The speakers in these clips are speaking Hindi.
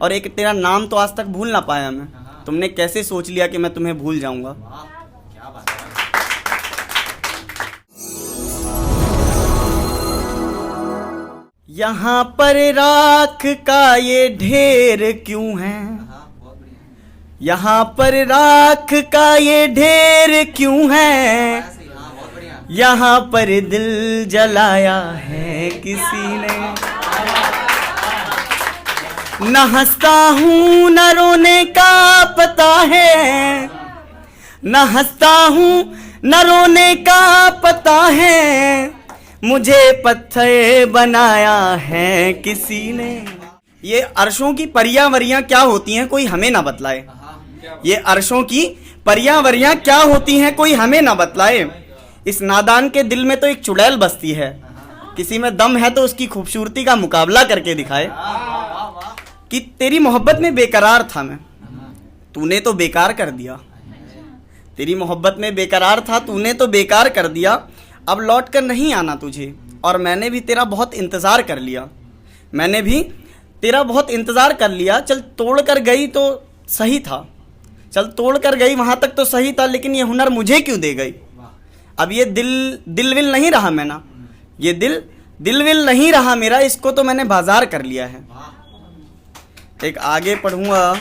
और एक तेरा नाम तो आज तक भूल ना पाया मैं। तुमने कैसे सोच लिया कि मैं तुम्हें भूल जाऊंगा? क्या बात है। यहाँ पर राख का ये ढेर क्यों है, बहुत बढ़िया। यहाँ पर राख का ये ढेर क्यों है, बहुत बढ़िया। यहाँ पर दिल जलाया है किसी ने। न हंसता हूँ न रोने का पता है, न हंसता हूँ न रोने का पता है, मुझे पत्थर बनाया है किसी ने। ये अर्शों की परियां क्या होती हैं कोई हमें ना बतलाए। ये अर्शों की परियां क्या होती हैं कोई हमें ना बतलाए। इस नादान के दिल में तो एक चुड़ैल बसती है, किसी में दम है तो उसकी खूबसूरती का मुकाबला करके दिखाए। कि तेरी मोहब्बत में बेकरार था मैं, तूने तो बेकार कर दिया। तेरी मोहब्बत में बेकरार था, तूने तो बेकार कर दिया। अब लौट कर नहीं आना तुझे, और मैंने भी तेरा बहुत इंतज़ार कर लिया। मैंने भी तेरा बहुत इंतज़ार कर लिया। चल तोड़ कर गई तो सही था, चल तोड़ कर गई वहाँ तक तो सही था, लेकिन ये हुनर मुझे क्यों दे गई? अब ये दिल विल नहीं रहा मैं ना, ये दिल विल नहीं रहा मेरा, इसको तो मैंने बाजार कर लिया है। एक आगे पढ़ूंगा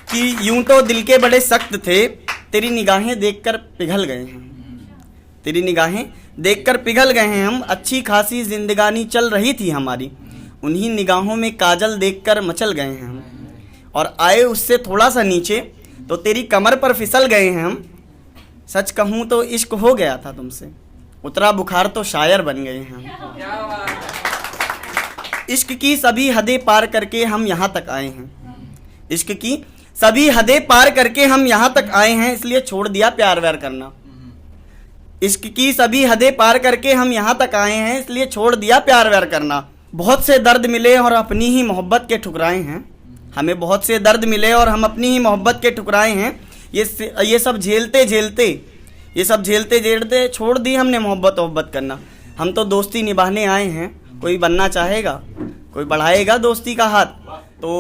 कि यूं तो दिल के बड़े सख्त थे, तेरी निगाहें देखकर पिघल गए हैं। तेरी निगाहें देखकर पिघल गए हैं हम। अच्छी खासी जिंदगानी चल रही थी हमारी, उन्हीं निगाहों में काजल देखकर मचल गए हैं हम। और आए उससे थोड़ा सा नीचे तो तेरी कमर पर फिसल गए हैं हम। सच कहूँ तो इश्क हो गया था तुमसे, उतरा बुखार तो शायर बन गए हैं हम। इश्क की सभी हदें पार करके हम यहाँ तक आए हैं। इश्क की सभी हदें पार करके हम यहाँ तक आए हैं, इसलिए छोड़ दिया प्यार व्यार करना। इश्क की सभी हदें पार करके हम यहाँ तक आए हैं, इसलिए छोड़ दिया प्यार व्यार करना। बहुत से दर्द मिले और अपनी ही मोहब्बत के ठुकराए हैं। हमें बहुत से दर्द मिले और हम अपनी ही मोहब्बत के ठुकराए हैं। ये सब झेलते झेलते छोड़ दी हमने मोहब्बत करना। हम तो दोस्ती निभाने आए हैं, कोई बनना चाहेगा, कोई बढ़ाएगा दोस्ती का हाथ। तो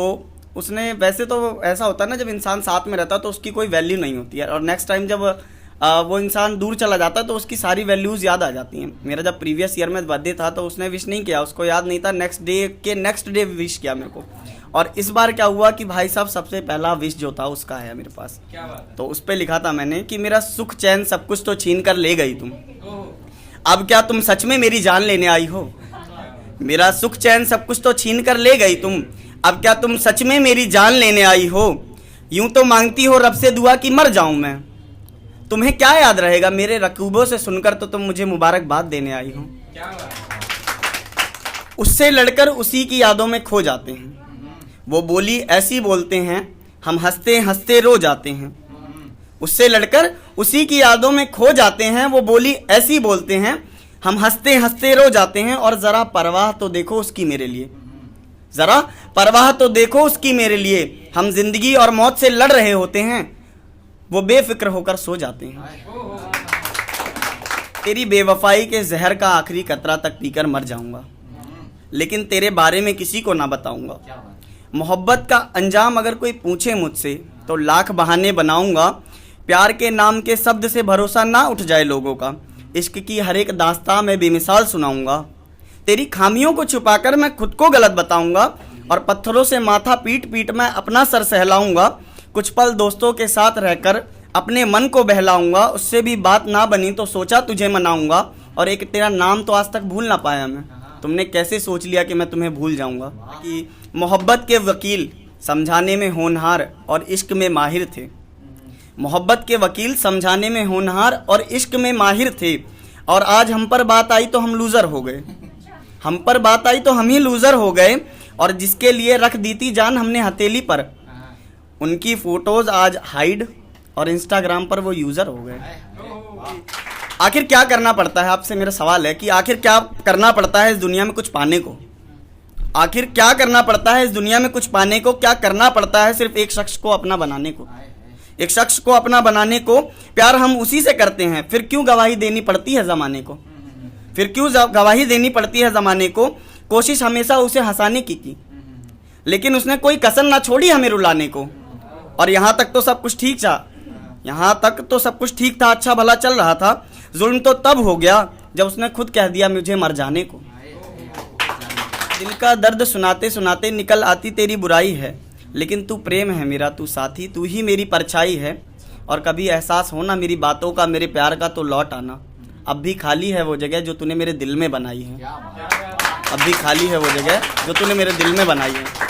उसने, वैसे तो ऐसा होता है ना, जब इंसान साथ में रहता है तो उसकी कोई वैल्यू नहीं होती है, और नेक्स्ट टाइम जब वो इंसान दूर चला जाता है तो उसकी सारी वैल्यूज़ याद आ जाती हैं। मेरा जब प्रीवियस ईयर में बर्थडे था तो उसने विश नहीं किया, उसको याद नहीं था। नेक्स्ट डे विश किया मेरे को। और इस बार क्या हुआ कि भाई साहब सबसे पहला विश जो था उसका है मेरे पास। क्या बात है। तो उस पर लिखा था मैंने कि मेरा सुख चैन सब कुछ तो छीन कर ले गई तुम, अब क्या तुम सच में मेरी जान लेने आई हो। मेरा सुख चैन सब कुछ तो छीन कर ले गई तुम, अब क्या तुम सच में मेरी जान लेने आई हो। यूं तो मांगती हो रब से दुआ कि मर जाऊं मैं, तुम्हें क्या याद रहेगा मेरे रकूबों से सुनकर, तो तुम मुझे मुबारकबाद देने आई हो। क्या बात है। उससे लड़कर उसी की यादों में खो जाते हैं, वो बोली ऐसी बोलते हैं, हम हंसते हंसते रो जाते हैं। उससे लड़कर उसी की यादों में खो जाते हैं, वो बोली ऐसी बोलते हैं, हम हंसते हंसते रो जाते हैं। और ज़रा परवाह तो देखो उसकी मेरे लिए, ज़रा परवाह तो देखो उसकी मेरे लिए। हम जिंदगी और मौत से लड़ रहे होते हैं, वो बेफिक्र होकर सो जाते हैं। तेरी बेवफाई के जहर का आखिरी कतरा तक पीकर मर जाऊंगा, लेकिन तेरे बारे में किसी को ना बताऊंगा। मोहब्बत का अंजाम अगर कोई पूछे मुझसे तो लाख बहाने बनाऊंगा। प्यार के नाम के शब्द से भरोसा ना उठ जाए लोगों का, इश्क की हर एक दास्तां मैं बेमिसाल सुनाऊंगा। तेरी खामियों को छुपाकर मैं खुद को गलत बताऊंगा, और पत्थरों से माथा पीट पीट मैं अपना सर सहलाऊंगा। कुछ पल दोस्तों के साथ रहकर अपने मन को बहलाऊंगा, उससे भी बात ना बनी तो सोचा तुझे मनाऊंगा। और एक तेरा नाम तो आज तक भूल ना पाया मैं, तुमने कैसे सोच लिया कि मैं तुम्हें भूल जाऊंगा। कि मोहब्बत के वकील समझाने में होनहार और इश्क में माहिर थे। मोहब्बत के वकील समझाने में होनहार और इश्क में माहिर थे, और आज हम पर बात आई तो हम लूज़र हो गए। हम पर बात आई तो हम ही लूज़र हो गए, और जिसके लिए रख दी थी जान हमने हथेली पर, उनकी फ़ोटोज़ आज हाइड और इंस्टाग्राम पर वो यूज़र हो गए। आखिर क्या करना पड़ता है, आपसे मेरा सवाल है कि आखिर क्या करना पड़ता है इस दुनिया में कुछ पाने को। आखिर क्या करना पड़ता है इस दुनिया में कुछ पाने को, क्या करना पड़ता है सिर्फ एक शख्स को अपना बनाने को। एक शख्स को अपना बनाने को प्यार हम उसी से करते हैं, फिर क्यों गवाही देनी पड़ती है ज़माने को। फिर क्यों गवाही देनी पड़ती है ज़माने को, कोशिश हमेशा उसे हंसाने की। लेकिन उसने कोई कसर ना छोड़ी हमें रुलाने को। और यहाँ तक तो सब कुछ ठीक था, यहाँ तक तो सब कुछ ठीक था, अच्छा भला चल रहा था। जुल्म तो तब हो गया जब उसने खुद कह दिया मुझे मर जाने को। दिल का दर्द सुनाते सुनाते निकल आती तेरी बुराई है, लेकिन तू प्रेम है मेरा, तू साथी, तू ही मेरी परछाई है। और कभी एहसास हो ना मेरी बातों का, मेरे प्यार का, तो लौट आना। अब भी खाली है वो जगह जो तूने मेरे दिल में बनाई है, अब भी खाली है वो जगह जो तूने मेरे दिल में बनाई है।